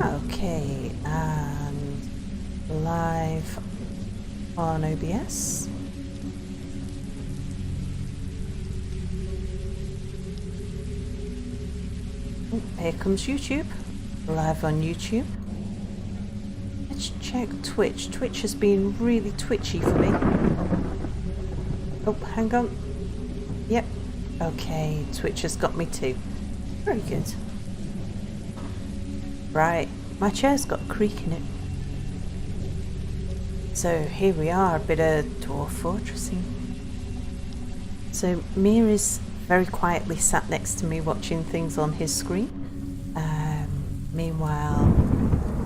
Okay, and live on OBS. Oh, here comes YouTube, live on YouTube. Let's check Twitch. Twitch has been really twitchy for me. Oh, hang on. Yep. Okay, Twitch has got me too. Very good. Right, my chair's got a creak in it. So here we are, a bit of Dwarf Fortressing. So Mir is very quietly sat next to me watching things on his screen. Meanwhile,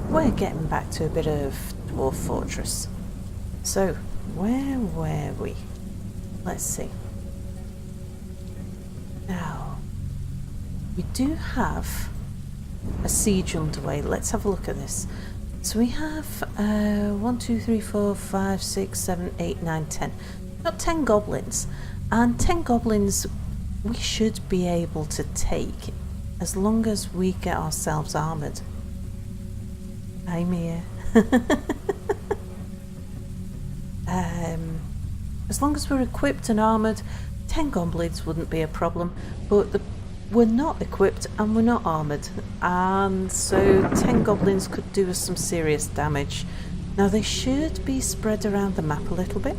we're getting back to a bit of Dwarf Fortress. So, where were we? Let's see. Now, we do have a siege underway. Let's have a look at this. So we have 1, 2, 3, 4, 5, 6, 7, 8, 9, 10. We've got 10 goblins. And 10 goblins we should be able to take as long as we get ourselves armoured. I'm here. As long as we're equipped and armoured, 10 goblins wouldn't be a problem. But we're not equipped and we're not armoured. And so 10 goblins could do us some serious damage. Now they should be spread around the map a little bit.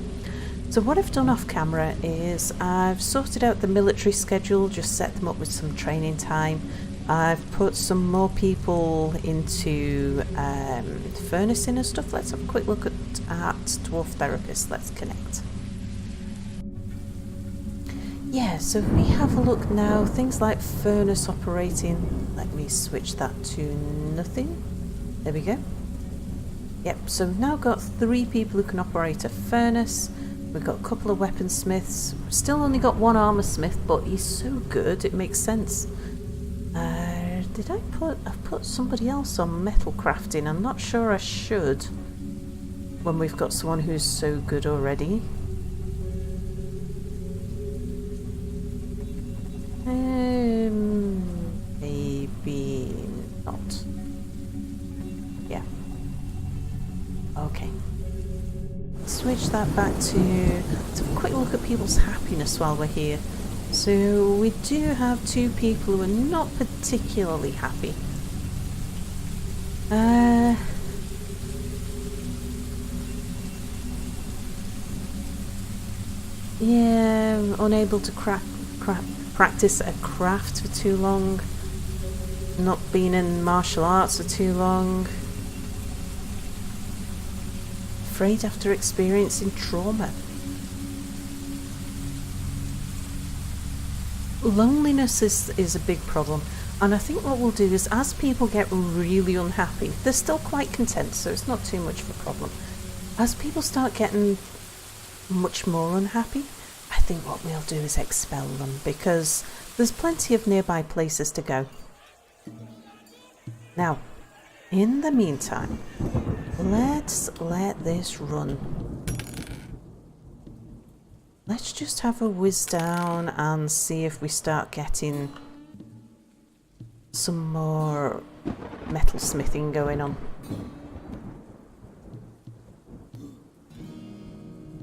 So what I've done off camera is I've sorted out the military schedule, just set them up with some training time. I've put some more people into furnacing and stuff. Let's have a quick look at Dwarf Therapist. Let's connect. Yeah, so if we have a look now, things like furnace operating. Let me switch that to nothing. There we go. Yep, so we've now got 3 people who can operate a furnace. We've got a couple of weaponsmiths. Still only got 1 armour smith, but he's so good it makes sense. Did I've put somebody else on metal crafting? I'm not sure I should when we've got someone who's so good already. Maybe not. Yeah. Okay. Switch that back to... Let's have a quick look at people's happiness while we're here. So we do have 2 people who are not particularly happy. Yeah, unable to practice a craft for too long. Not been in martial arts for too long. Afraid after experiencing trauma. Loneliness is a big problem, and I think what we'll do is as people get really unhappy, they're still quite content, so it's not too much of a problem. As people start getting much more unhappy, I think what we'll do is expel them, because there's plenty of nearby places to go. Now, in the meantime, let's let this run. Let's just have a whiz down and see if we start getting some more metal smithing going on.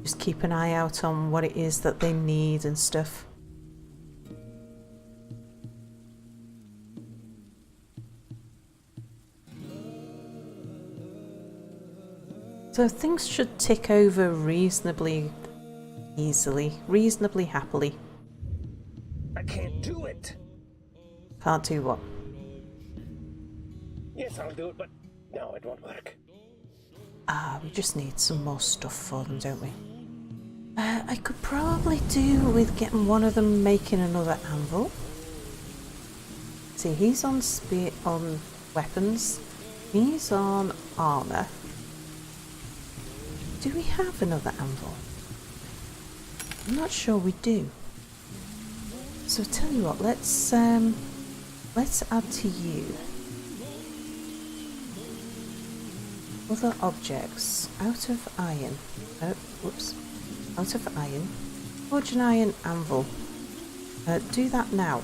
Just keep an eye out on what it is that they need and stuff. So things should tick over reasonably easily, reasonably happily. I can't do it. Can't do what? Yes, I'll do it, but no, it won't work. We just need some more stuff for them, don't we? I could probably do with getting one of them making another anvil. See, he's on weapons. He's on armour. Do we have another anvil? I'm not sure we do. So tell you what, let's add to you. Other objects out of iron. Oh, whoops. Out of iron. Forge an iron anvil. Do that now.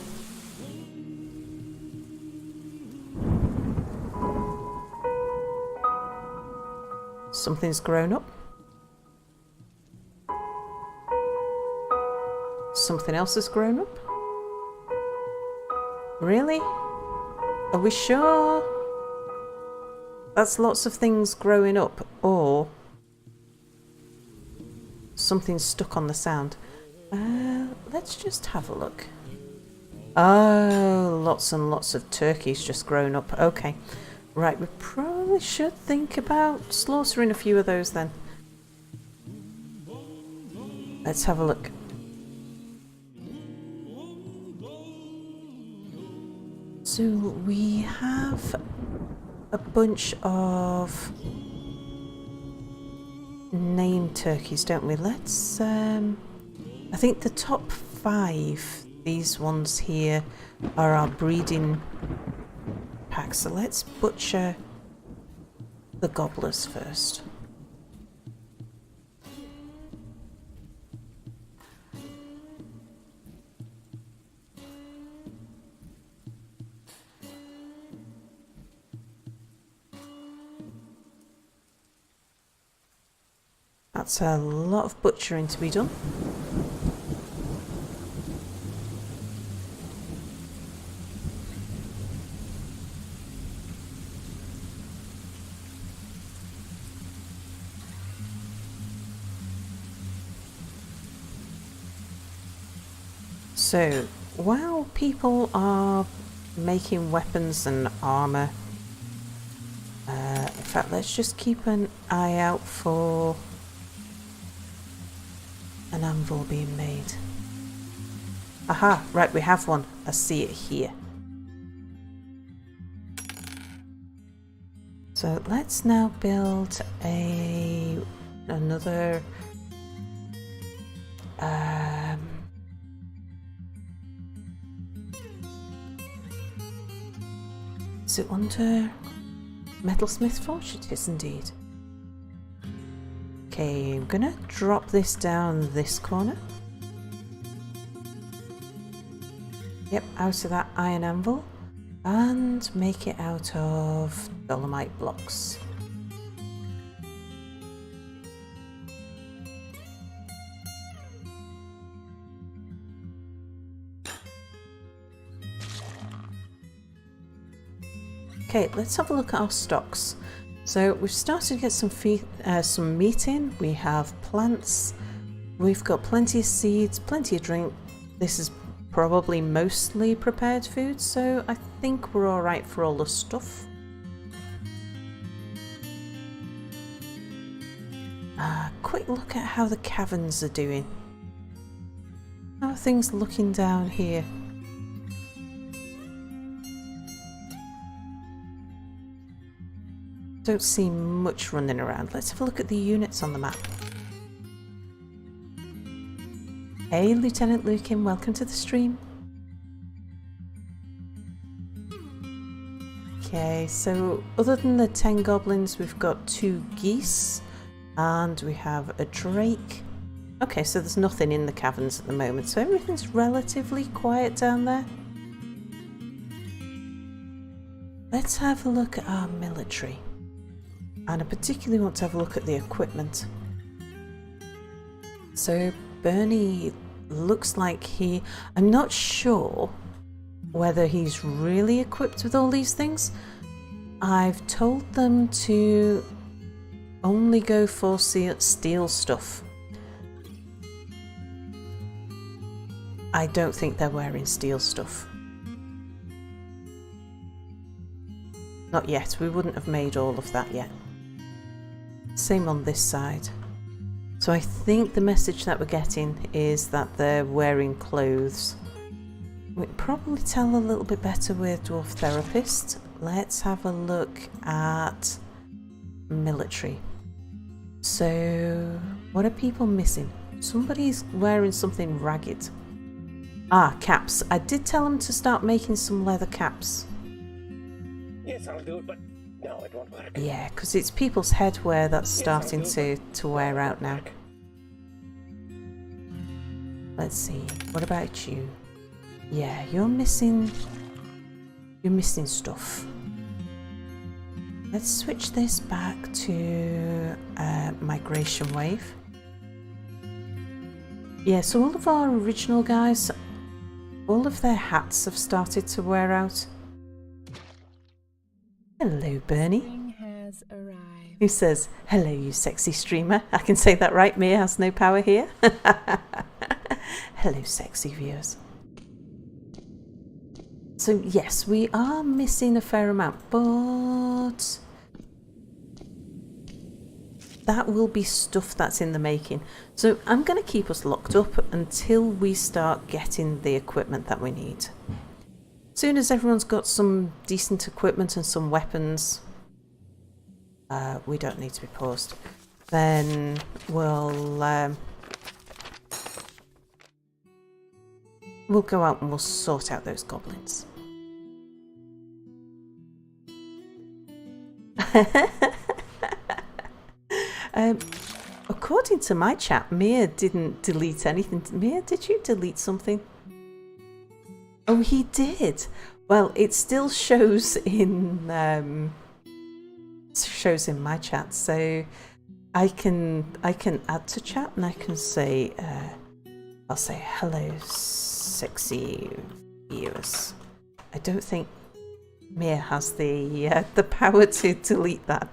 Something's grown up. Something else has grown up. Really? Are we sure? That's lots of things growing up, or something's stuck on the sound. Let's just have a look. Oh, lots and lots of turkeys just grown up. Okay. Right, we probably should think about slaughtering a few of those then. Let's have a look. So we have a bunch of named turkeys, don't we? Let's, I think the top 5, these ones here, are our breeding pack. So let's butcher the gobblers first. That's a lot of butchering to be done. So, while people are making weapons and armour, in fact, let's just keep an eye out for an anvil being made. Aha, right, we have one. I see it here. So let's now build another is it under Metalsmith Forge? It is indeed. Okay, I'm gonna drop this down this corner. Yep, out of that iron anvil, and make it out of dolomite blocks. Okay, let's have a look at our stocks. So we've started to get some meat in. We have plants. We've got plenty of seeds, plenty of drink. This is probably mostly prepared food, so I think we're all right for all the stuff. Quick look at how the caverns are doing. How are things looking down here? Don't see much running around. Let's have a look at the units on the map. Hey, Lieutenant Lukin, welcome to the stream. Okay, so other than the 10 goblins, we've got 2 geese and we have a drake. Okay, so there's nothing in the caverns at the moment, so everything's relatively quiet down there. Let's have a look at our military. And I particularly want to have a look at the equipment. So Bernie looks like I'm not sure whether he's really equipped with all these things. I've told them to only go for steel stuff. I don't think they're wearing steel stuff. Not yet, we wouldn't have made all of that yet. Same on this side. So I think the message that we're getting is that they're wearing clothes. We'd probably tell a little bit better with Dwarf Therapist. Let's have a look at military. So what are people missing? Somebody's wearing something ragged. Ah, caps. I did tell them to start making some leather caps. Yes, I'll do it, but no, it won't work. Yeah, because it's people's headwear that's starting to wear out now. Let's see. What about you? Yeah, you're missing stuff. Let's switch this back to migration wave. Yeah, so all of our original guys, all of their hats have started to wear out. Hello, Bernie. Spring has arrived. Who says, hello, you sexy streamer. I can say that right, Mia has no power here. Hello, sexy viewers. So yes, we are missing a fair amount, but that will be stuff that's in the making. So I'm going to keep us locked up until we start getting the equipment that we need. As soon as everyone's got some decent equipment and some weapons, we don't need to be paused, then we'll go out and we'll sort out those goblins. According to my chat, Mia didn't delete anything. Mia, did you delete something? Oh, he did. Well, it still shows in my chat, so I can add to chat and I can say I'll say hello, sexy viewers. I don't think Mia has the power to delete that.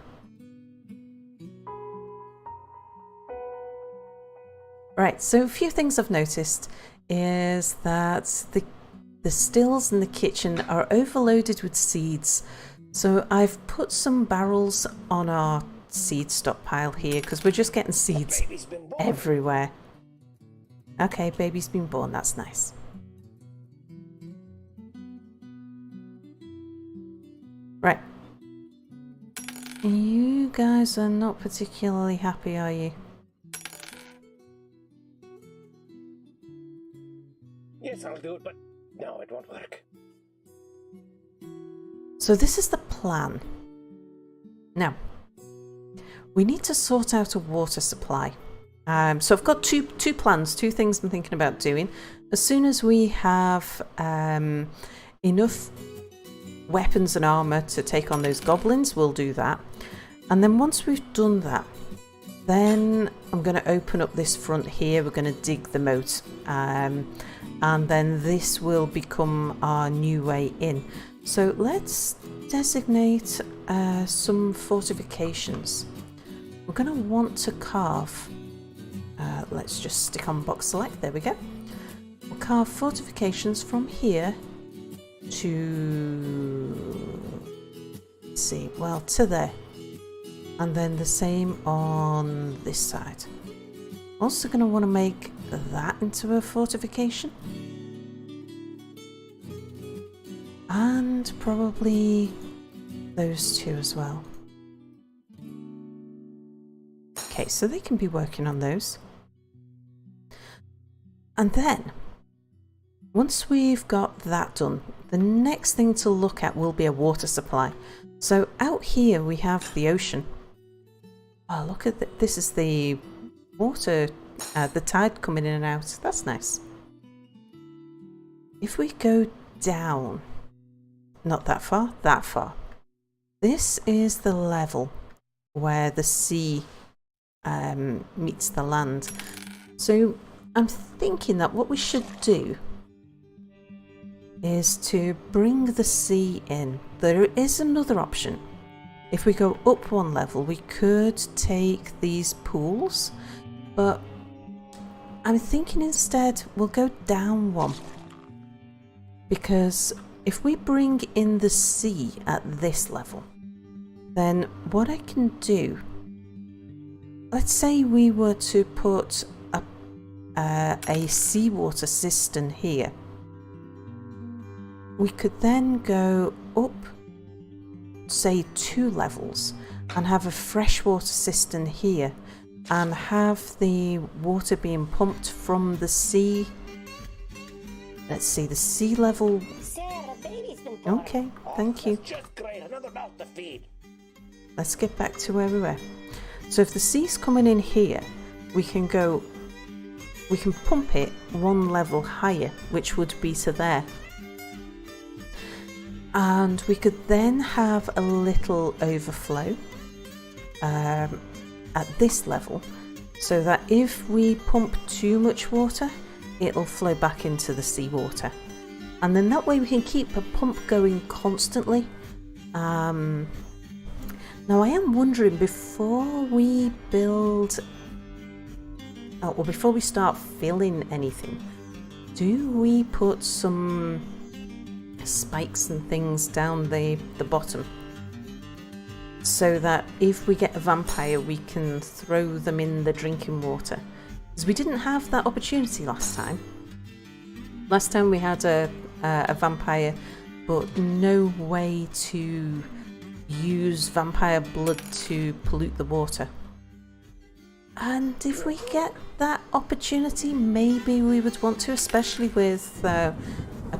Right, so a few things I've noticed is that the stills in the kitchen are overloaded with seeds. So I've put some barrels on our seed stockpile here because we're just getting seeds everywhere. Okay, baby's been born, that's nice. Right. You guys are not particularly happy, are you? Yes, I'll do it, but no, it won't work. So this is the plan. Now, we need to sort out a water supply. So I've got two plans, two things I'm thinking about doing. As soon as we have enough weapons and armour to take on those goblins, we'll do that. And then once we've done that, then I'm going to open up this front here. We're going to dig the moat. And then this will become our new way in. So let's designate some fortifications. We're going to want to carve. Let's just stick on box select. There we go. We'll carve fortifications from here to, let's see, well, to there. And then the same on this side. Also going to want to make that into a fortification. And probably those two as well. Okay, so they can be working on those. And then, once we've got that done, the next thing to look at will be a water supply. So out here we have the ocean. Oh, look at this is the water, the tide coming in and out. That's nice. If we go down, not that far, that far. This is the level where the sea meets the land. So I'm thinking that what we should do is to bring the sea in. There is another option. If we go up one level, we could take these pools, but I'm thinking instead we'll go down one, because if we bring in the sea at this level, then what I can do, let's say we were to put a seawater cistern here, we could then go up, say 2 levels, and have a freshwater cistern here, and have the water being pumped from the sea. Let's see, the sea level. Sarah, baby's been born. Okay, thank you. That's just great. Another mouth to feed. Let's get back to where we were. So if the sea's coming in here, we can pump it 1 level higher, which would be to there. And we could then have a little overflow at this level, so that if we pump too much water, it'll flow back into the seawater. And then that way we can keep a pump going constantly. Now I am wondering, before we build, before we start filling anything, do we put some spikes and things down the bottom, so that if we get a vampire we can throw them in the drinking water? Because we didn't have that opportunity last time. Last time we had a vampire, but no way to use vampire blood to pollute the water. And if we get that opportunity, maybe we would want to, especially with a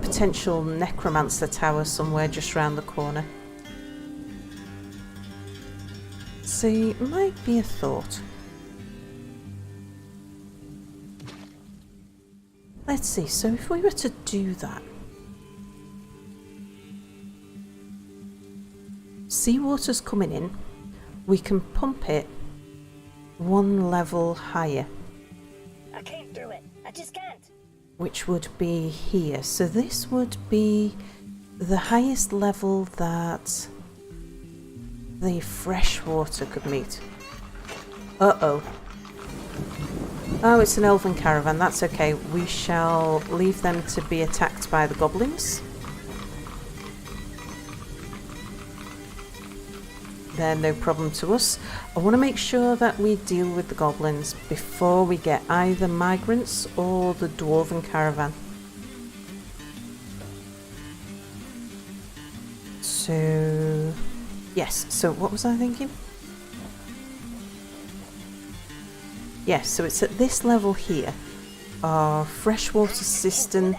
potential necromancer tower somewhere just round the corner. So it might be a thought. Let's see, so if we were to do that, seawater's coming in, we can pump it one level higher. I can't do it. I just can't. Which would be here. So this would be the highest level that the fresh water could meet. Uh-oh. Oh, it's an elven caravan. That's okay. We shall leave them to be attacked by the goblins. They're no problem to us. I want to make sure that we deal with the goblins before we get either migrants or the dwarven caravan. So, yes. So what was I thinking? Yes, so it's at this level here. Our freshwater cistern.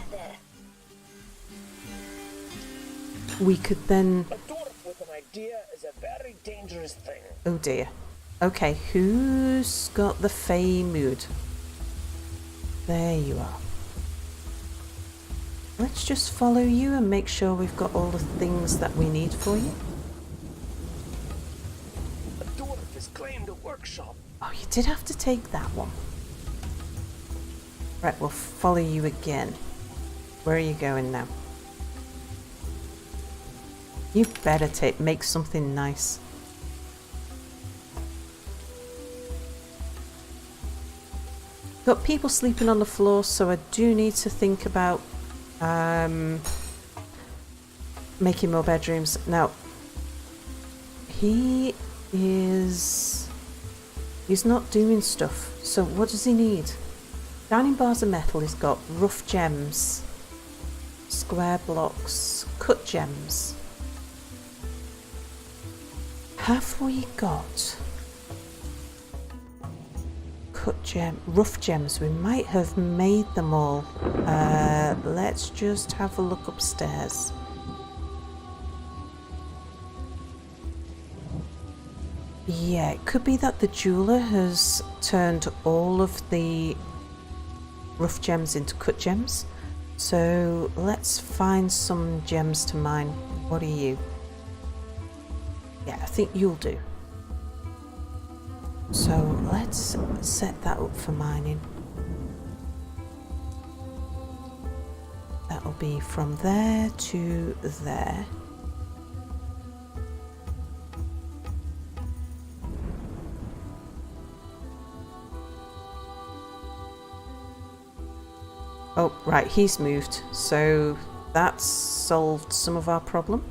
We could then... A dwarf with an idea is a very dangerous thing. Oh dear. Okay, who's got the Fey mood? There you are. Let's just follow you and make sure we've got all the things that we need for you. A dwarf has claimed a workshop. Oh, you did have to take that one. Right, we'll follow you again. Where are you going now? You better make something nice. Got people sleeping on the floor, so I do need to think about making more bedrooms. Now, he's not doing stuff, so what does he need? Dining bars of metal, he's got rough gems, square blocks, cut gems. Have we got rough gems? We might have made them all. Let's just have a look upstairs. Yeah, it could be that the jeweler has turned all of the rough gems into cut gems. So let's find some gems to mine. What are you? Yeah, I think you'll do. So let's set that up for mining. That'll be from there to there. Oh, right, he's moved. So that's solved some of our problem.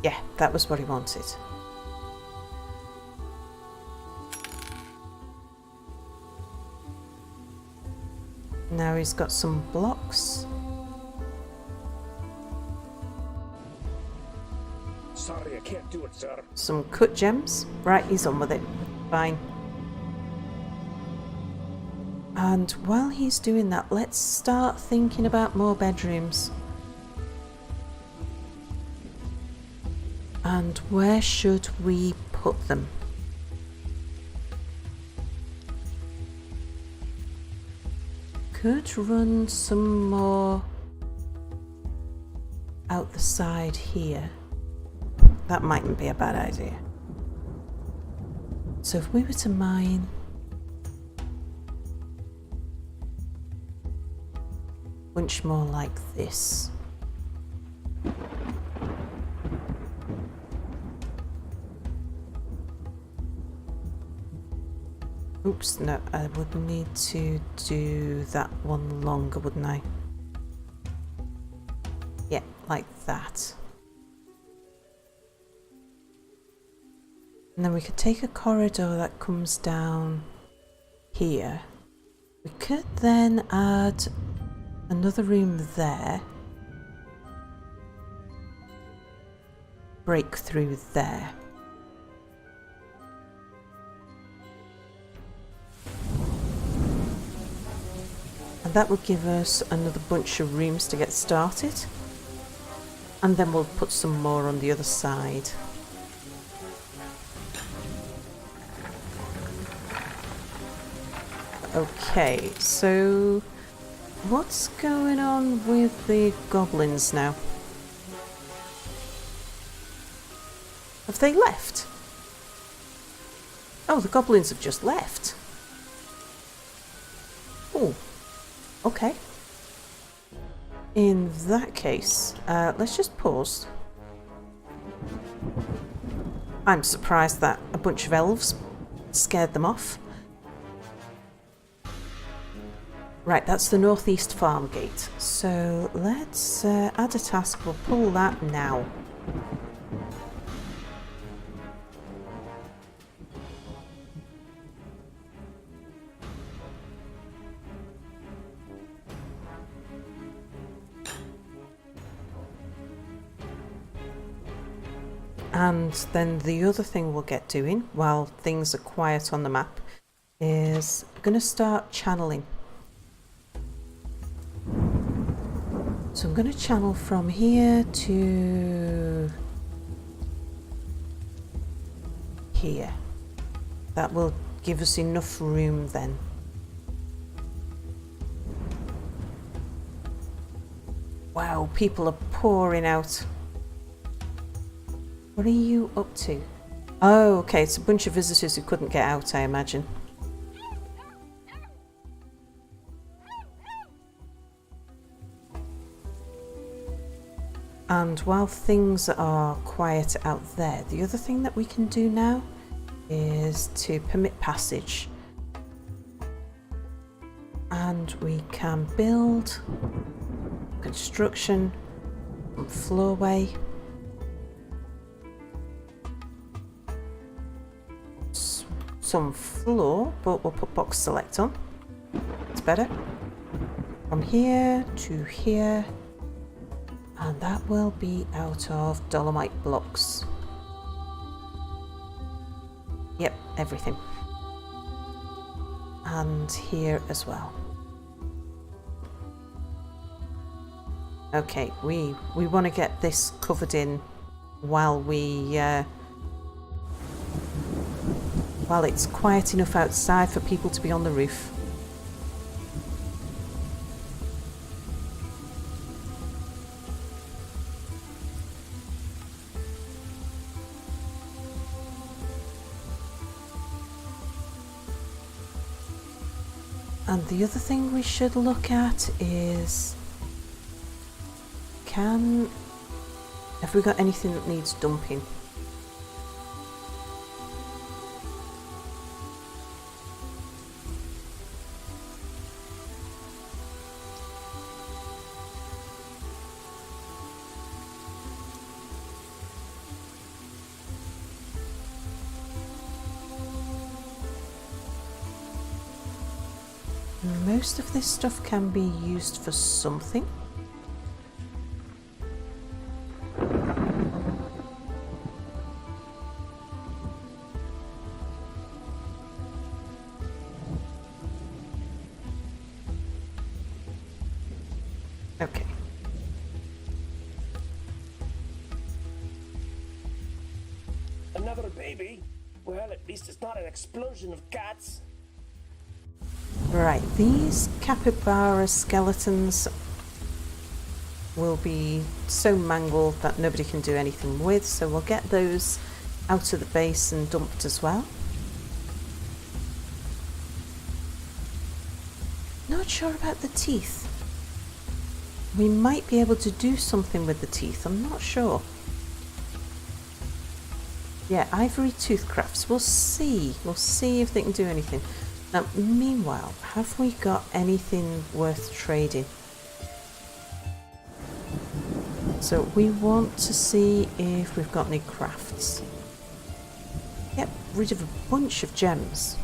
Yeah, that was what he wanted. Now he's got some blocks. Sorry, I can't do it, sir. Some cut gems. Right, he's on with it. Fine. And while he's doing that, let's start thinking about more bedrooms. And where should we put them? Could run some more out the side here. That mightn't be a bad idea. So if we were to mine... bunch more like this. Oops, no, I would need to do that one longer, wouldn't I? Yeah, like that. And then we could take a corridor that comes down here. We could then add another room there. Break through there. And that would give us another bunch of rooms to get started. And then we'll put some more on the other side. Okay, so what's going on with the goblins now? Have they left? Oh, the goblins have just left. Oh. Okay. In that case, let's just pause. I'm surprised that a bunch of elves scared them off. Right, that's the northeast farm gate. So let's add a task. We'll pull that now. And then the other thing we'll get doing while things are quiet on the map is I'm going to start channeling. So I'm going to channel from here to here. That will give us enough room then. Wow, people are pouring out. What are you up to? Oh, okay, it's a bunch of visitors who couldn't get out, I imagine. And while things are quiet out there, the other thing that we can do now is to permit passage. And we can build construction, floorway. Some floor, but we'll put box select on. It's better. From here to here, and that will be out of dolomite blocks. Yep, everything. And here as well. Okay, we want to get this covered in while while it's quiet enough outside for people to be on the roof. And the other thing we should look at is, have we got anything that needs dumping? Most of this stuff can be used for something. Okay. Another baby? Well, at least it's not an explosion of cats. Right, these capybara skeletons will be so mangled that nobody can do anything with, so we'll get those out of the base and dumped as well. Not sure about the teeth. We might be able to do something with the teeth, I'm not sure. Yeah, ivory tooth crafts. We'll see. We'll see if they can do anything. Now, meanwhile, have we got anything worth trading? So we want to see if we've got any crafts. Get rid of a bunch of gems.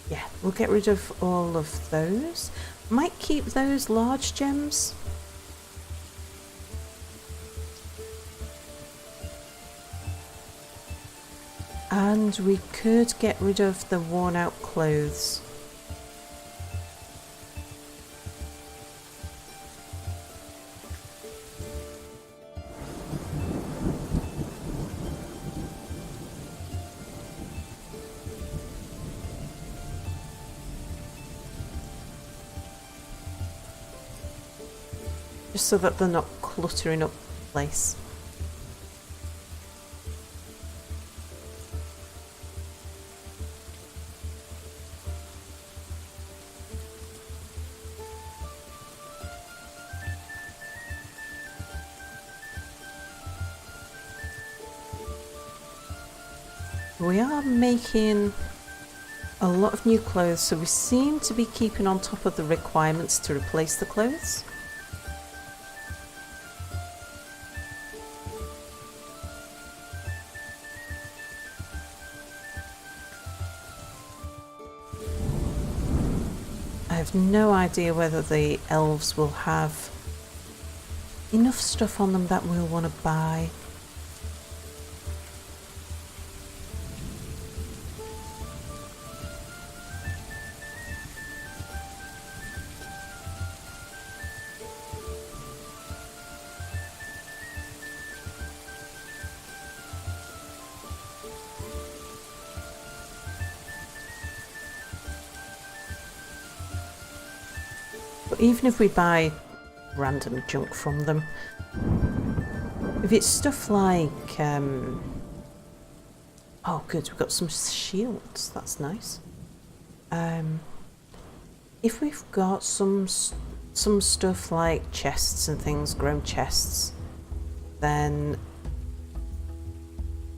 Yeah, we'll get rid of all of those. Might keep those large gems. And we could get rid of the worn out clothes. Just so that they're not cluttering up the place. We are making a lot of new clothes, so we seem to be keeping on top of the requirements to replace the clothes. I have no idea whether the elves will have enough stuff on them that we'll want to buy. But even if we buy random junk from them, if it's stuff like, oh good, we've got some shields, that's nice. If we've got some stuff like chests and things, grown chests, then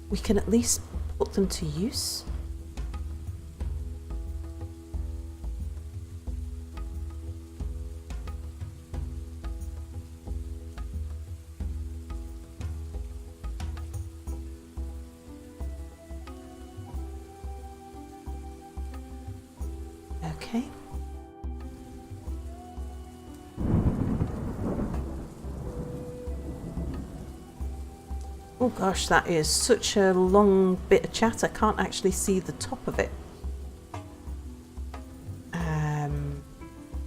we can at least put them to use. Okay. Oh gosh, that is such a long bit of chat, I can't actually see the top of it.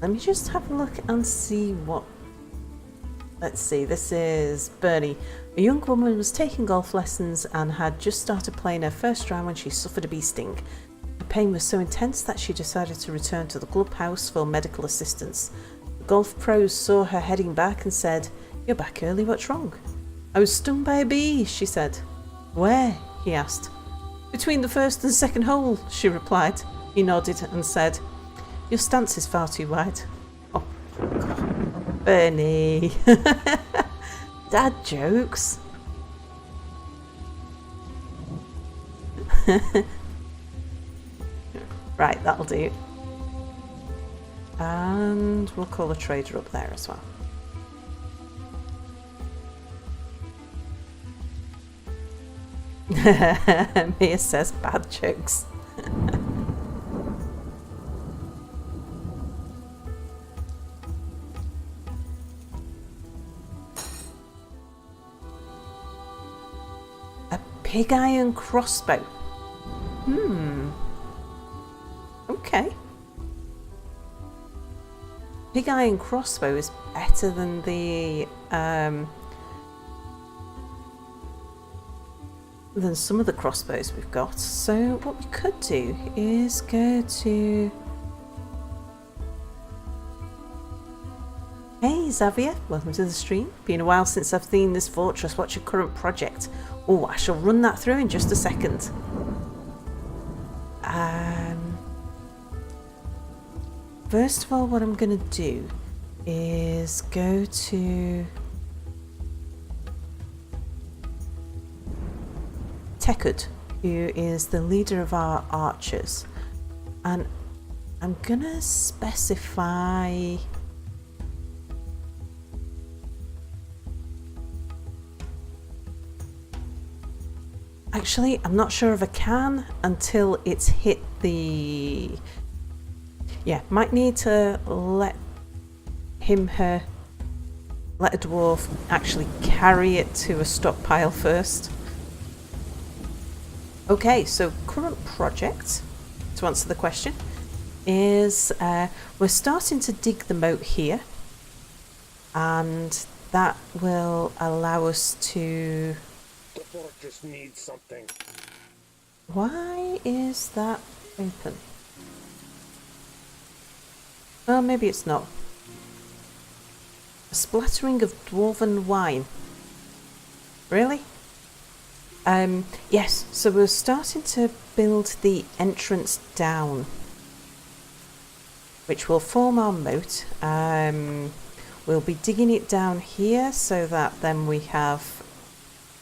Let me just have a look and see what... Let's see, this is Bernie. A young woman was taking golf lessons and had just started playing her first round when she suffered a bee sting. The pain was so intense that she decided to return to the clubhouse for medical assistance. The golf pros saw her heading back and said, "You're back early, what's wrong?" "I was stung by a bee," she said. "Where?" he asked. "Between the first and second hole," she replied. He nodded and said, "Your stance is far too wide." Oh, God. Bernie. Dad jokes. Right, that'll do. And we'll call a trader up there as well. Mia says bad jokes. A pig iron crossbow. Okay. big iron crossbow is better than than some of the crossbows we've got. So what we could do is go to... Hey Xavier, welcome to the stream. Been a while since I've seen this fortress. What's your current project? Oh, I shall run that through in just a second. First of all, what I'm going to do is go to Tekud, who is the leader of our archers, and I'm going to specify actually, I'm not sure if I can until it's hit the... Yeah, might need to let a dwarf actually carry it to a stockpile first. Okay, so current project, to answer the question, is we're starting to dig the moat here, and that will allow us to... The fortress needs something. Why is that open? Oh, maybe it's not. A splattering of dwarven wine. Really? Yes, so we're starting to build the entrance down, which will form our moat. We'll be digging it down here so that then we have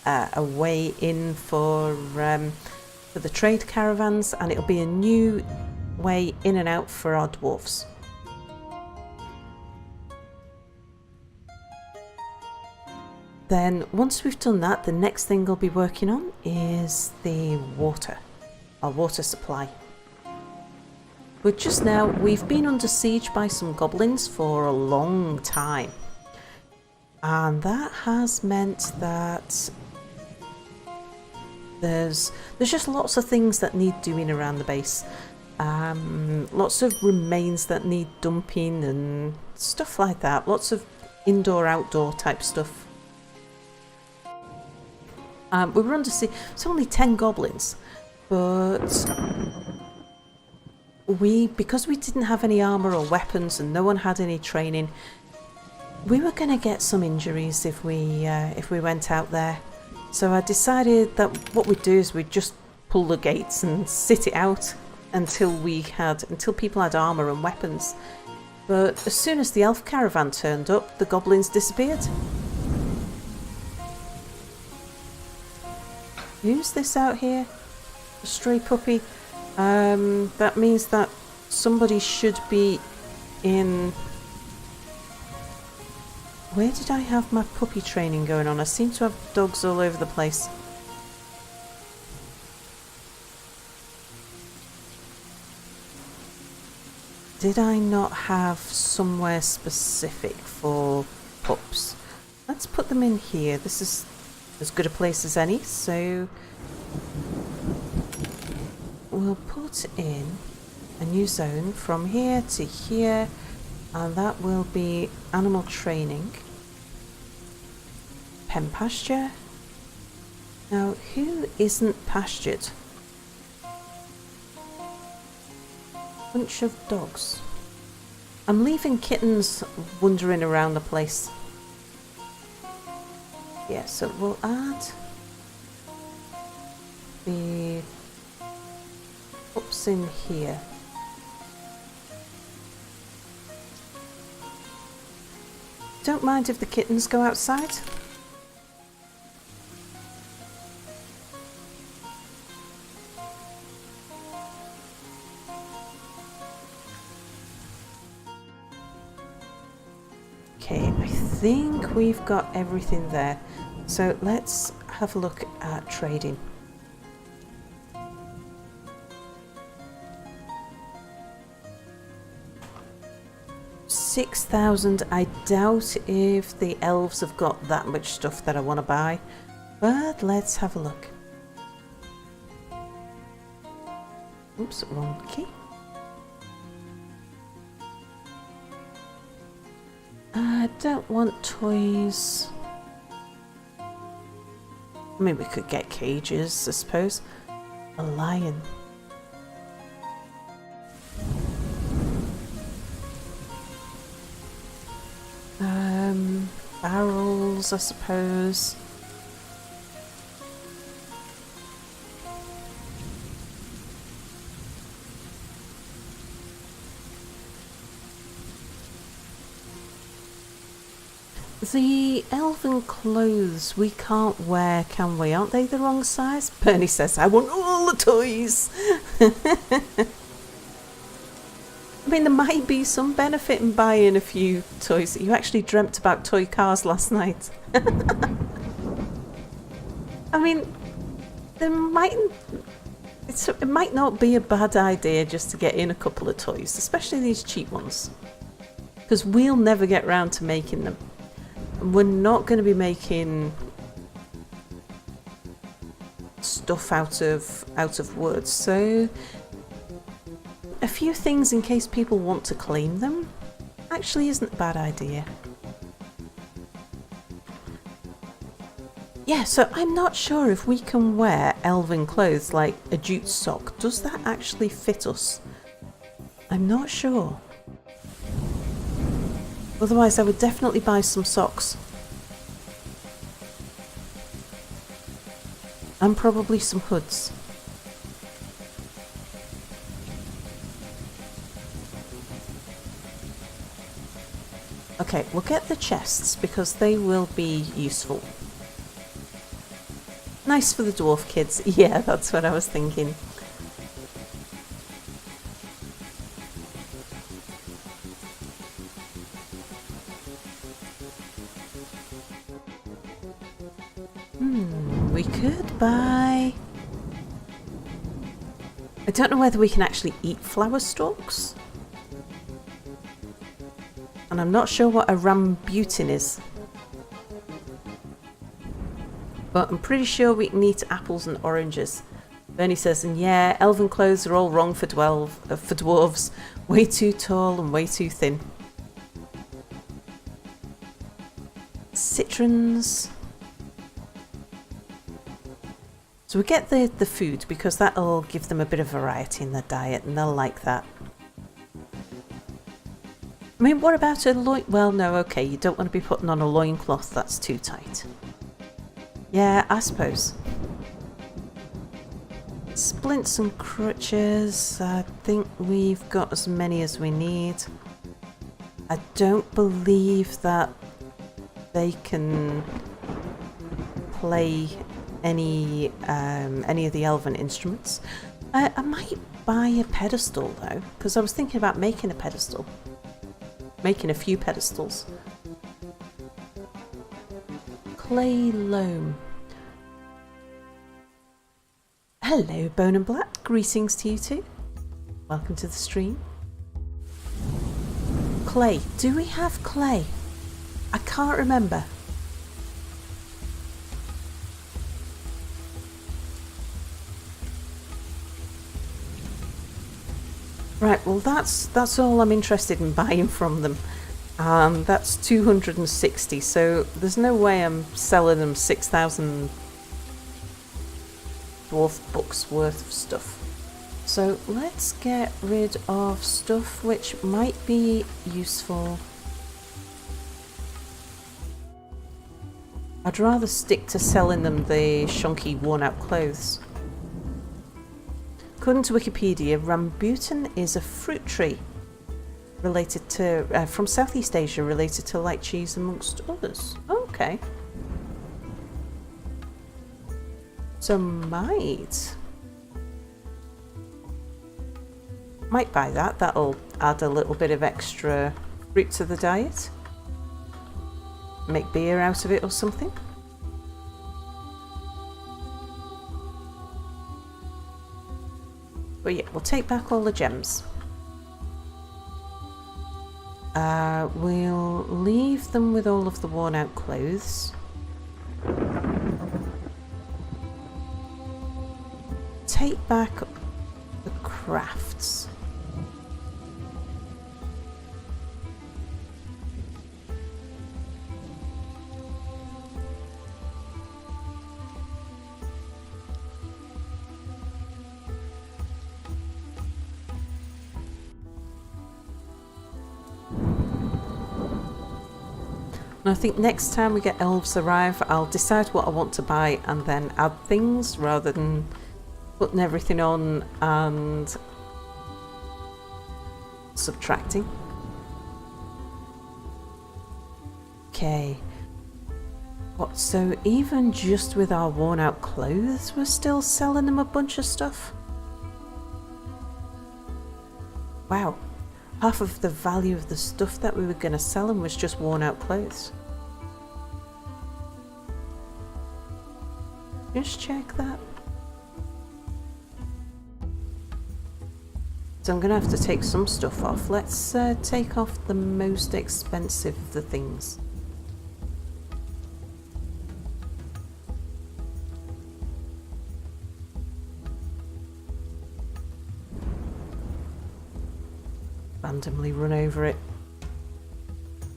a way in for the trade caravans, and it'll be a new way in and out for our dwarfs. Then once we've done that, the next thing I'll be working on is the water, our water supply. But just now we've been under siege by some goblins for a long time, and that has meant that there's just lots of things that need doing around the base. Lots of remains that need dumping and stuff like that. Lots of indoor outdoor type stuff. We were under siege. It's only 10 goblins, but because we didn't have any armour or weapons and no one had any training, we were going to get some injuries if we went out there. So I decided that what we'd do is we'd just pull the gates and sit it out until people had armour and weapons. But as soon as the elf caravan turned up, the goblins disappeared. Who's this out here? A stray puppy? That means that somebody should be in... Where did I have my puppy training going on? I seem to have dogs all over the place. Did I not have somewhere specific for pups? Let's put them in here. This is as good a place as any, so we'll put in a new zone from here to here, and that will be animal training. Pen pasture. Now, who isn't pastured? Bunch of dogs. I'm leaving kittens wandering around the place. Yeah, so we'll add the pups in here. Don't mind if the kittens go outside. Okay, I think we've got everything there. So let's have a look at trading. $6,000. I doubt if the elves have got that much stuff that I want to buy, but let's have a look. Oops, wrong key. I don't want toys. I mean, we could get cages, I suppose. A lion. Barrels, I suppose. The elven clothes we can't wear, can we? Aren't they the wrong size? Bernie says, I want all the toys. I mean, there might be some benefit in buying a few toys. You actually dreamt about toy cars last night. I mean, it might not be a bad idea just to get in a couple of toys, especially these cheap ones. Because we'll never get round to making them. We're not going to be making stuff out of wood, so a few things in case people want to claim them actually isn't a bad idea. Yeah, so I'm not sure if we can wear elven clothes like a jute sock. Does that actually fit us? I'm not sure. Otherwise I would definitely buy some socks. And probably some hoods. Okay, we'll get the chests because they will be useful. Nice for the dwarf kids. Yeah, that's what I was thinking. We could buy... I don't know whether we can actually eat flower stalks. And I'm not sure what a rambutan is. But I'm pretty sure we can eat apples and oranges. Bernie says, and yeah, elven clothes are all wrong for dwarves. Way too tall and way too thin. Citrons. So we get the food because that'll give them a bit of variety in their diet and they'll like that. I mean, what about a loin? Well, no, okay, you don't want to be putting on a loincloth, that's too tight. Yeah, I suppose. Splints and crutches, I think we've got as many as we need. I don't believe that they can play any of the elven instruments. I might buy a pedestal though, because I was thinking about making a pedestal. Making a few pedestals. Clay loam. Hello, Bone and Black. Greetings to you too. Welcome to the stream. Clay. Do we have clay? I can't remember. Right, well that's all I'm interested in buying from them. That's 260, so there's no way I'm selling them 6,000 dwarf books worth of stuff. So let's get rid of stuff which might be useful. I'd rather stick to selling them the shonky worn out clothes. According to Wikipedia, rambutan is a fruit tree related to from Southeast Asia, related to light cheese amongst others. Okay. So might buy that. That'll add a little bit of extra fruit to the diet. Make beer out of it or something. But yeah, we'll take back all the gems. We'll leave them with all of the worn out clothes. Take back the crafts. And I think next time we get elves arrive, I'll decide what I want to buy and then add things rather than putting everything on and subtracting. Okay. What, so even just with our worn out clothes, we're still selling them a bunch of stuff? Wow. Half of the value of the stuff that we were going to sell them was just worn out clothes. Just check that. So I'm going to have to take some stuff off. Let's take off the most expensive of the things. Randomly run over it.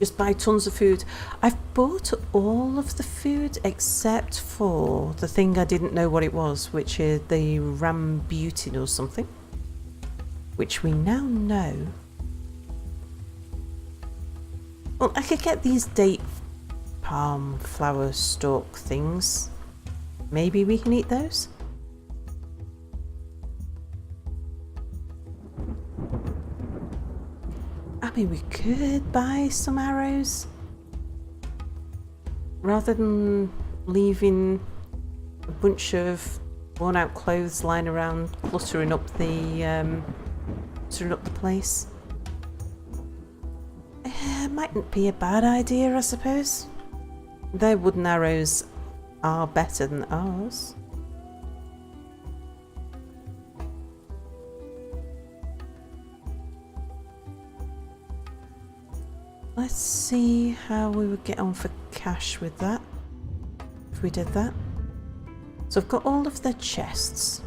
Just buy tons of food. I've bought all of the food except for the thing I didn't know what it was, which is the rambutan or something, which we now know. Well, I could get these date palm flower stalk things. Maybe we can eat those? I mean, we could buy some arrows rather than leaving a bunch of worn out clothes lying around cluttering up the place. Mightn't be a bad idea, I suppose. Their wooden arrows are better than ours. Let's see how we would get on for cash with that, if we did that. So I've got all of the chests.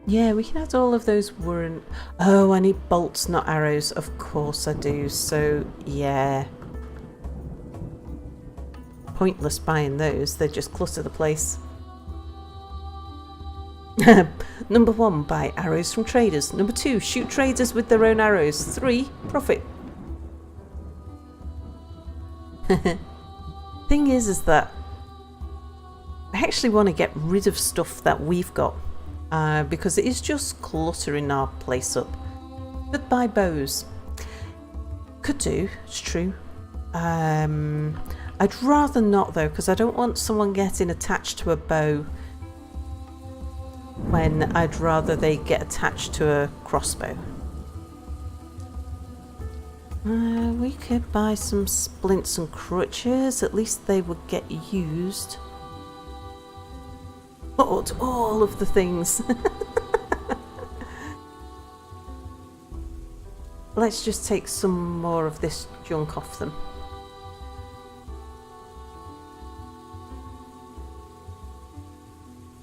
Yeah, we can add all of those wooden... Oh, I need bolts, not arrows. Of course I do, so yeah. Pointless buying those, they just clutter the place. Number 1, buy arrows from traders. Number 2, shoot traders with their own arrows. 3, profit. Thing is that I actually want to get rid of stuff that we've got because it is just cluttering our place up. But buy bows. Could do, it's true. I'd rather not though, because I don't want someone getting attached to a bow when I'd rather they get attached to a crossbow. We could buy some splints and crutches, at least they would get used. Bought all of the things. Let's just take some more of this junk off them.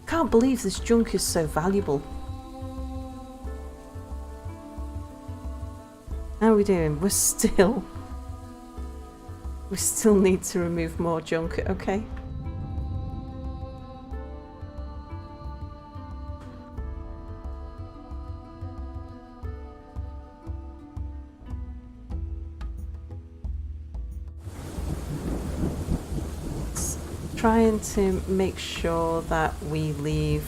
Can't believe this junk is so valuable. How are we doing? We still need to remove more junk, okay? Trying to make sure that we leave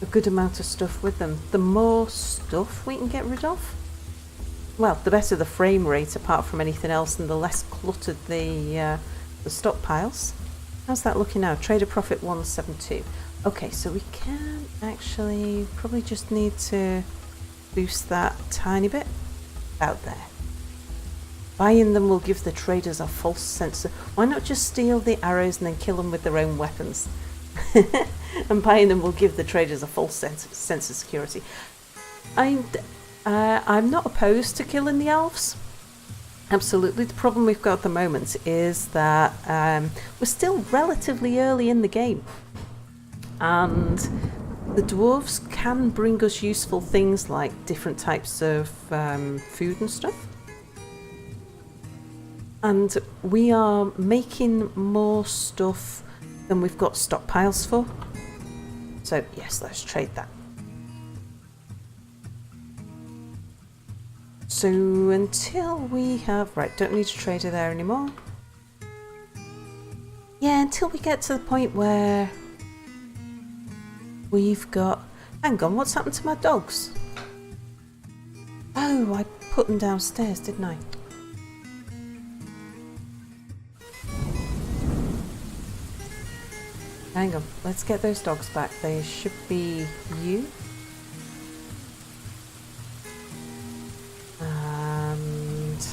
a good amount of stuff with them. The more stuff we can get rid of, well, the better the frame rate apart from anything else, and the less cluttered the stockpiles. How's that looking now? Trader profit 172. Okay, so we can actually probably just need to boost that tiny bit out there. Buying them will give the traders a false sense of... Why not just steal the arrows and then kill them with their own weapons? And buying them will give the traders a false sense of security. I'm not opposed to killing the elves. Absolutely. The problem we've got at the moment is that we're still relatively early in the game. And the dwarves can bring us useful things like different types of food and stuff. And we are making more stuff than we've got stockpiles for. So yes, let's trade that. So until we have... Right, don't need to trade her there anymore. Yeah, until we get to the point where we've got... Hang on, what's happened to my dogs? Oh, I put them downstairs, didn't I? Hang on, let's get those dogs back. They should be you. And...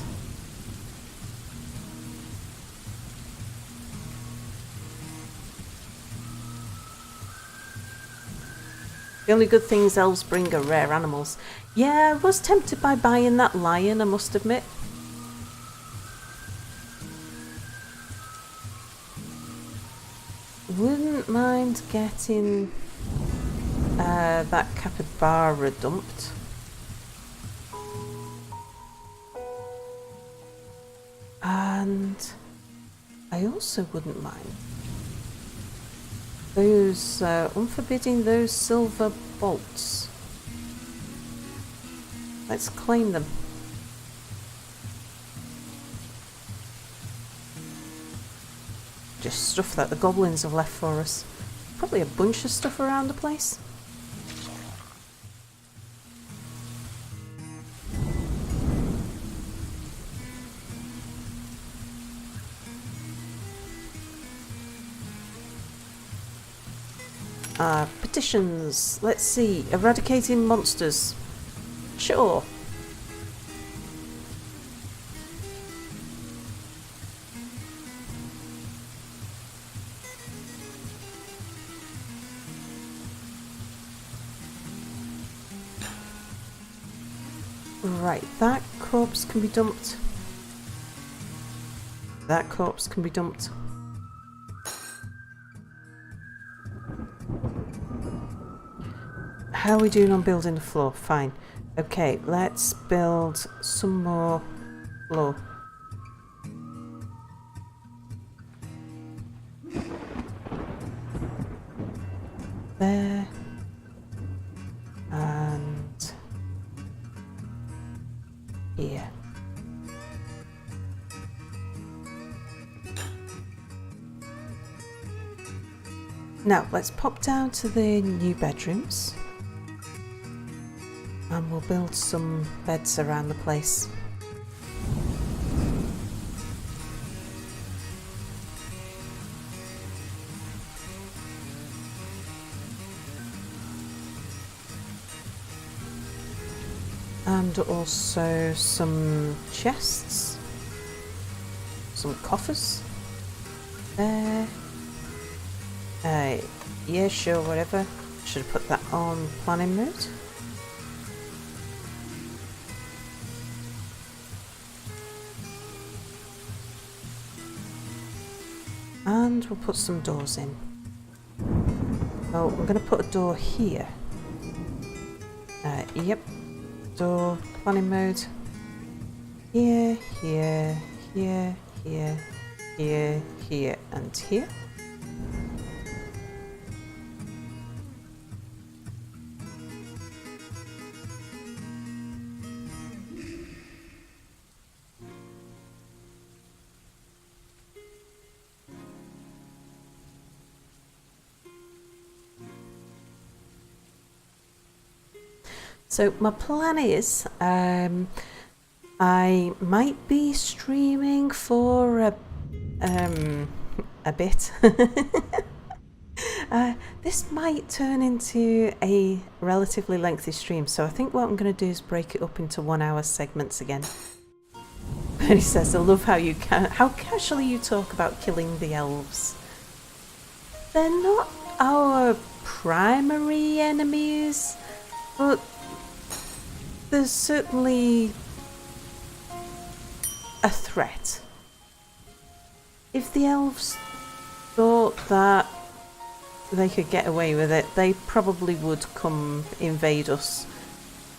the only good things elves bring are rare animals. Yeah, I was tempted by buying that lion, I must admit. Wouldn't mind getting that capybara dumped. And I also wouldn't mind those unforbidding those silver bolts. Let's claim them. Just stuff that the goblins have left for us. Probably a bunch of stuff around the place. Petitions. Let's see. Eradicating monsters. Sure. Right, that corpse can be dumped. That corpse can be dumped. How are we doing on building the floor? Fine. Okay, let's build some more floor. There. And here. Now, let's pop down to the new bedrooms. And we'll build some beds around the place. And also some chests. Some coffers. There. Yeah, sure, whatever. Should have put that on planning mode. And we'll put some doors in. Oh, I'm going to put a door here. Yep. Door, planning mode. Here, here, here, here, here, here, and here. So my plan is, I might be streaming for a bit. This might turn into a relatively lengthy stream, so I think what I'm going to do is break it up into 1 hour segments again. And he says, I love how how casually you talk about killing the elves. They're not our primary enemies, but there's certainly a threat. If the elves thought that they could get away with it, they probably would come invade us.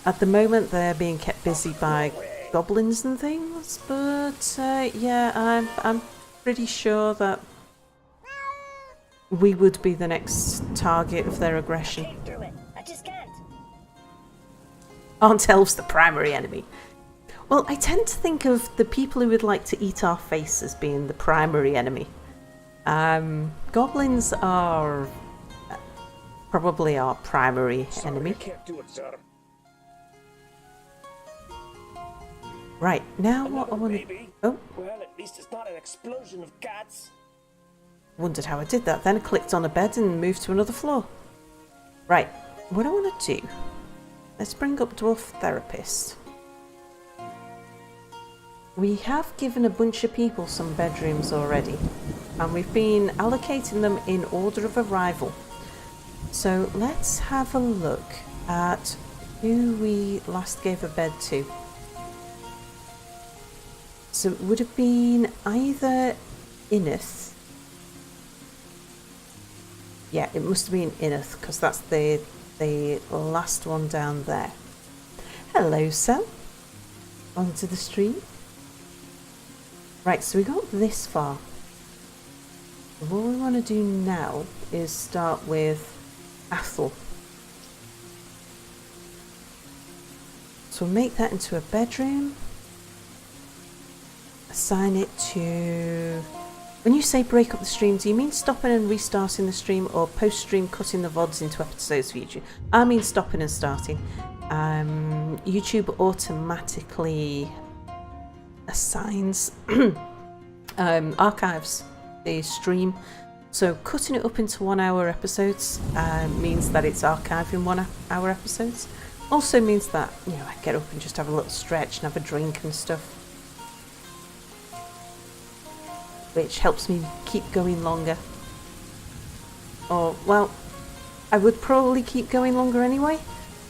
At the moment they're being kept busy by goblins and things, but yeah, I'm pretty sure that we would be the next target of their aggression. Came through it. I just can't. Aren't elves the primary enemy? Well, I tend to think of the people who would like to eat our face as being the primary enemy. Goblins are probably our primary enemy. I can't do it, sir. Right, now what I Another want to... baby? Oh, Well, at least it's not an explosion of cats. wondered how I did that. Then I clicked on a bed and moved to another floor. Right, what I want to do... Let's bring up Dwarf Therapist. We have given a bunch of people some bedrooms already, and we've been allocating them in order of arrival. So let's have a look at who we last gave a bed to. So it would have been either Ineth. Yeah, it must have been Ineth, because that's the last one down there. Hello, Sam. Onto the stream. Right, so we got this far. What we want to do now is start with Athel. So we'll make that into a bedroom. Assign it to... When you say break up the stream, do you mean stopping and restarting the stream, or post-stream cutting the VODs into episodes for YouTube? I mean stopping and starting. YouTube automatically assigns archives the stream, so cutting it up into 1 hour episodes means that it's archiving 1 hour episodes. Also means that, you know, I get up and just have a little stretch and have a drink and stuff, which helps me keep going longer. Or, well, I would probably keep going longer anyway.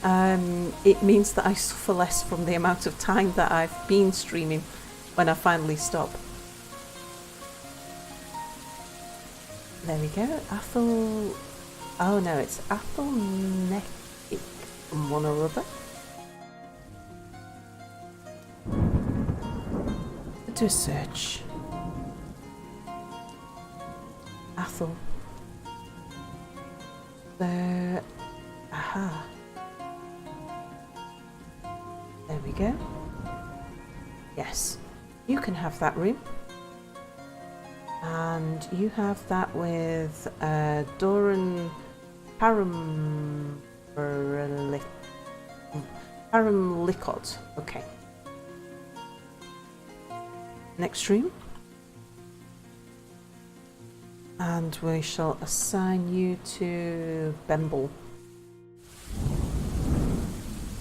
It means that I suffer less from the amount of time that I've been streaming when I finally stop. There we go. Athel... Oh no, it's Athel Nekic from one or other. Do a search. Athel. There. Aha. There we go. Yes. You can have that room. And you have that with Doran Paramlicot. Okay. Next room. And we shall assign you to Bemble.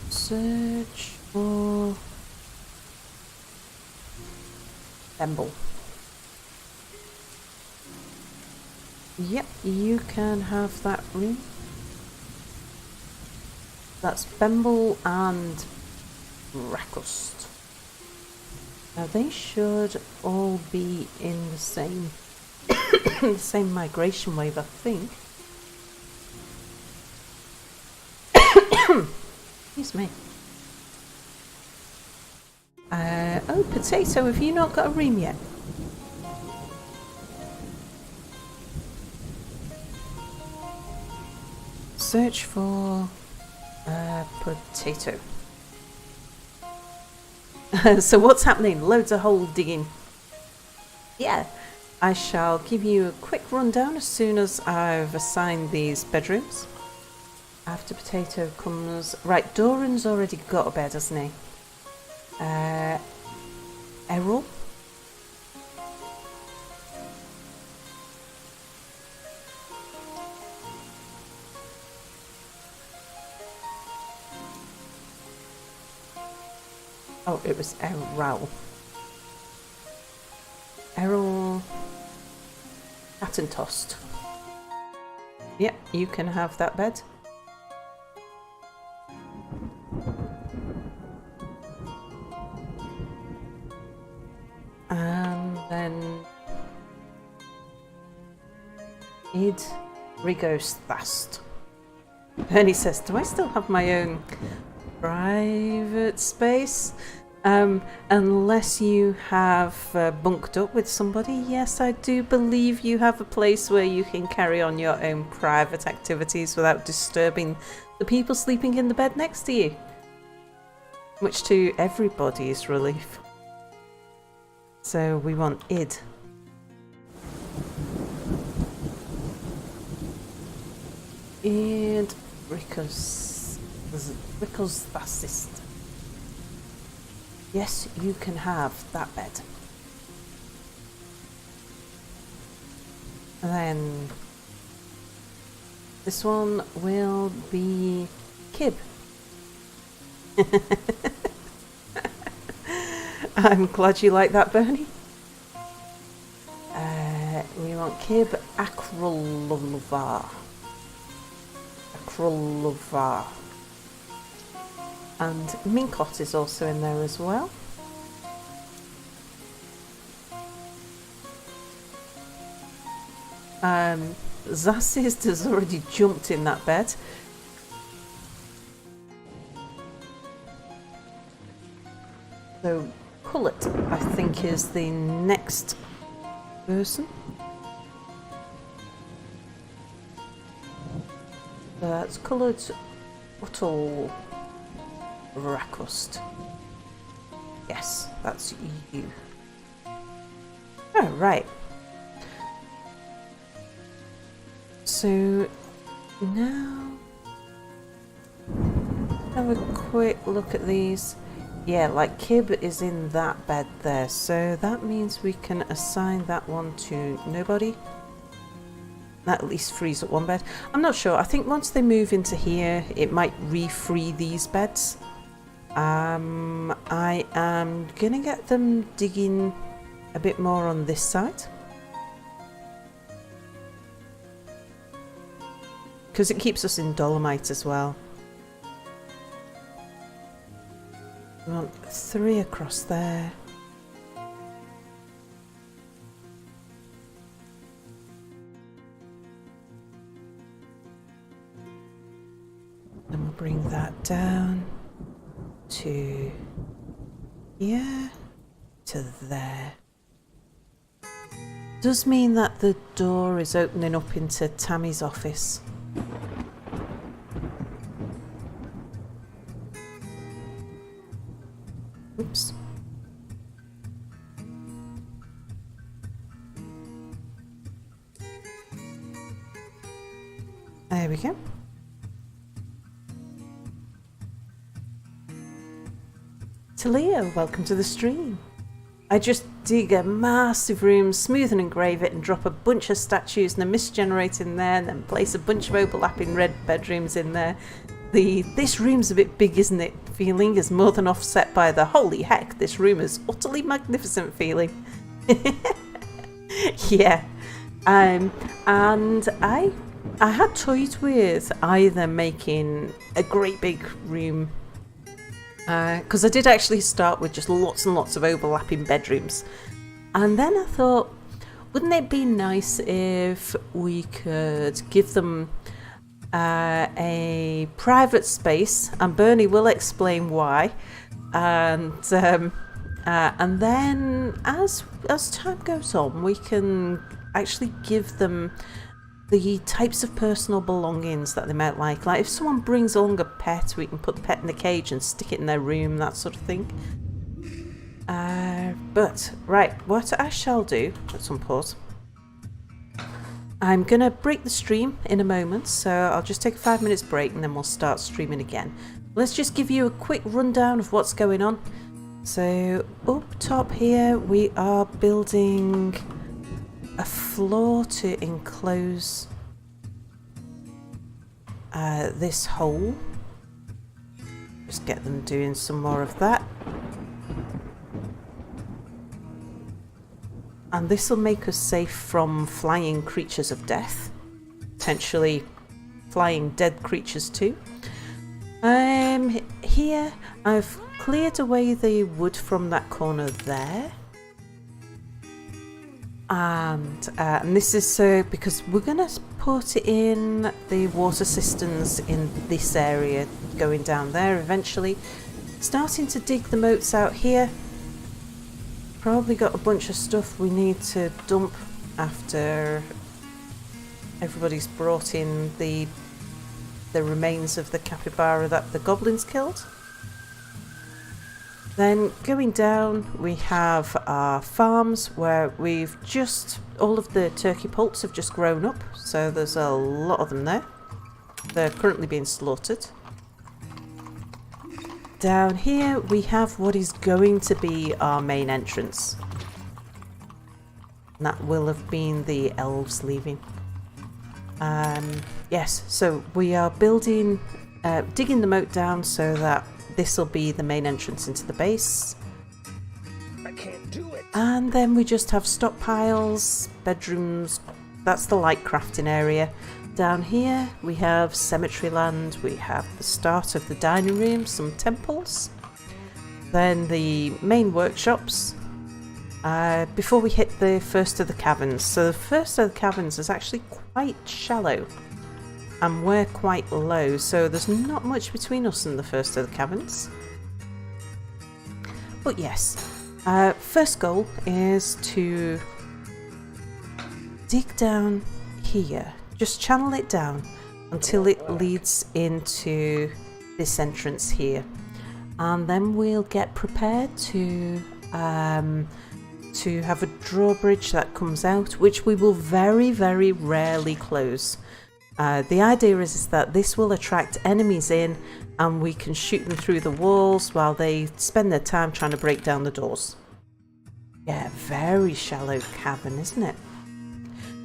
Search for Bemble. Yep, you can have that room. That's Bemble and Rakust. Now they should all be in the same the same migration wave, I think. Excuse me. Oh, Potato, have you not got a room yet? Search for Potato. So what's happening? Loads of hole digging. Yeah, I shall give you a quick rundown as soon as I've assigned these bedrooms. After Potato comes... Right, Doran's already got a bed, hasn't he? Errol? Oh, it was Errol. Errol... Cat and Tossed. Yep, you can have that bed. And then... Id Rigos Thast. And he says, do I still have my own private space? Unless you have bunked up with somebody, yes, I do believe you have a place where you can carry on your own private activities without disturbing the people sleeping in the bed next to you. Much to everybody's relief. So we want id. And Rico's assist. Yes, you can have that bed. And then this one will be Kib. I'm glad you like that, Bernie. We want Kib Akrolova. And Minkot is also in there as well. Zasist has already jumped in that bed. So Kullet, I think, is the next person. That's Kullet Uttal Rakust. Yes, that's you. Oh, right. So now have a quick look at these. Yeah, like Kib is in that bed there, so that means we can assign that one to nobody. That at least frees up one bed. I'm not sure. I think once they move into here, it might re-free these beds. I am gonna get them digging a bit more on this side, because it keeps us in dolomite as well. We want 3 across there. And we'll bring that down to here, to there. Does mean that the door is opening up into Tammy's office. Oops. There we go. Talia, welcome to the stream. I just dig a massive room, smooth and engrave it, and drop a bunch of statues and a mist generator in there, and then place a bunch of overlapping red bedrooms in there. This room's a bit big, isn't it? Feeling is more than offset by the holy heck, this room is utterly magnificent feeling. Yeah. And I had toyed with either making a great big room, because I did actually start with just lots and lots of overlapping bedrooms, and then I thought, wouldn't it be nice if we could give them a private space, and Bernie will explain why, and then as time goes on, we can actually give them the types of personal belongings that they might like. Like if someone brings along a pet, we can put the pet in a cage and stick it in their room, that sort of thing. But right, what I shall do, let's unpause. I'm gonna break the stream in a moment, so I'll just take a 5 minutes break and then we'll start streaming again. Let's just give you a quick rundown of what's going on. So up top here we are building a floor to enclose this hole. Just get them doing some more of that. And this will make us safe from flying creatures of death. Potentially flying dead creatures too. Here I've cleared away the wood from that corner there. And this is so because we're going to put in the water cisterns in this area going down there eventually. starting to dig the moats out here. Probably got a bunch of stuff we need to dump after everybody's brought in the remains of the capybara that the goblins killed. Then going down we have our farms where we've just, all of the turkey poults have just grown up, so there's a lot of them there. They're currently being slaughtered. Down here we have what is going to be our main entrance. And that will have been the elves leaving. Yes, so we are building, digging the moat down so that this will be the main entrance into the base. I can't do it. And then we just have stockpiles, bedrooms, that's the light crafting area. Down here we have cemetery land, we have the start of the dining room, some temples. Then the main workshops, before we hit the first of the caverns. So the first of the caverns is actually quite shallow and we're quite low, so there's not much between us and the first of the caverns. But yes, first goal is to dig down here, just channel it down until it leads into this entrance here, and then we'll get prepared to have a drawbridge that comes out, which we will very, very rarely close. The idea is that this will attract enemies in and we can shoot them through the walls while they spend their time trying to break down the doors. Yeah, very shallow cavern, isn't it?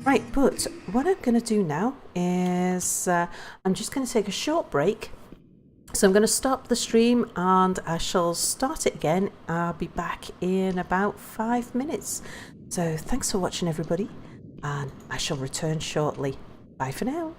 Right, but what I'm going to do now is I'm just going to take a short break. So I'm going to stop the stream and I shall start it again. I'll be back in about 5 minutes. So thanks for watching everybody, and I shall return shortly. Bye for now.